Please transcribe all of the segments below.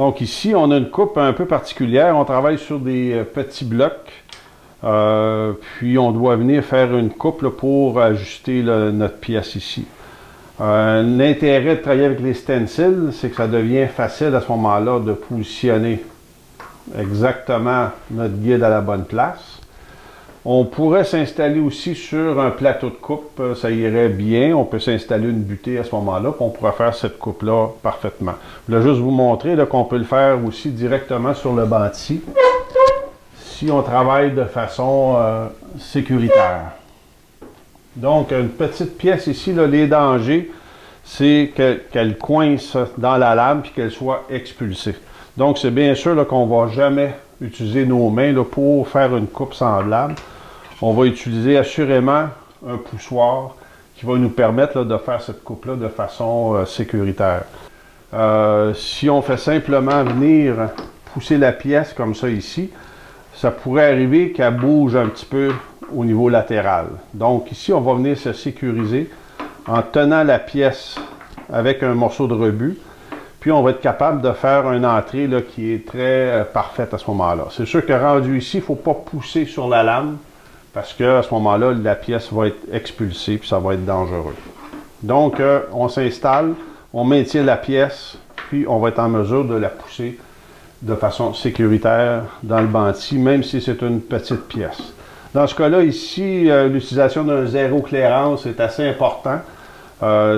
Donc ici, on a une coupe un peu particulière. On travaille sur des petits blocs. Puis on doit venir faire une coupe là, pour ajuster là, notre pièce ici. L'intérêt de travailler avec les stencils, c'est que ça devient facile à ce moment-là de positionner exactement notre guide à la bonne place. On pourrait s'installer aussi sur un plateau de coupe, ça irait bien. On peut s'installer une butée à ce moment-là, puis on pourrait faire cette coupe-là parfaitement. Je voulais juste vous montrer qu'on peut le faire aussi directement sur le banc ici, si on travaille de façon sécuritaire. Donc, une petite pièce ici, là, les dangers, c'est qu'elle coince dans la lame puis qu'elle soit expulsée. Donc, c'est bien sûr qu'on ne va jamais utiliser nos mains là, pour faire une coupe semblable. On va utiliser assurément un poussoir qui va nous permettre là, de faire cette coupe-là de façon sécuritaire. Si on fait simplement venir pousser la pièce comme ça ici, ça pourrait arriver qu'elle bouge un petit peu au niveau latéral. Donc ici, on va venir se sécuriser en tenant la pièce avec un morceau de rebut. Puis on va être capable de faire une entrée là, qui est très parfaite à ce moment-là. C'est sûr que rendu ici, il ne faut pas pousser sur la lame parce qu'à ce moment-là, la pièce va être expulsée puis ça va être dangereux. Donc, on s'installe, on maintient la pièce, puis on va être en mesure de la pousser de façon sécuritaire dans le banc-ci, même si c'est une petite pièce. Dans ce cas-là, ici, l'utilisation d'un zéro clairance est assez important.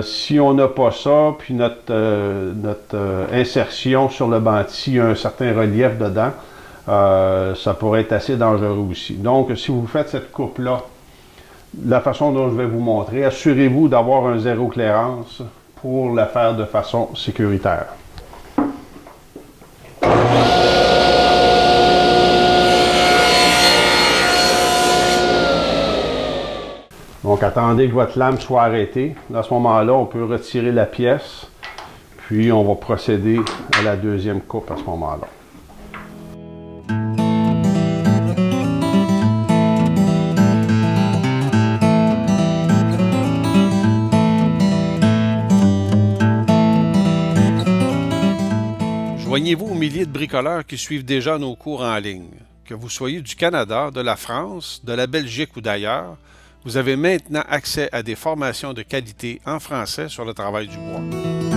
Si on n'a pas ça, puis notre insertion sur le banc-ci a un certain relief dedans, ça pourrait être assez dangereux aussi. Donc, si vous faites cette coupe-là, la façon dont je vais vous montrer, assurez-vous d'avoir un zéro clairance pour la faire de façon sécuritaire. Donc, attendez que votre lame soit arrêtée. À ce moment-là, on peut retirer la pièce, puis on va procéder à la deuxième coupe à ce moment-là. Joignez-vous aux milliers de bricoleurs qui suivent déjà nos cours en ligne. Que vous soyez du Canada, de la France, de la Belgique ou d'ailleurs, vous avez maintenant accès à des formations de qualité en français sur le travail du bois.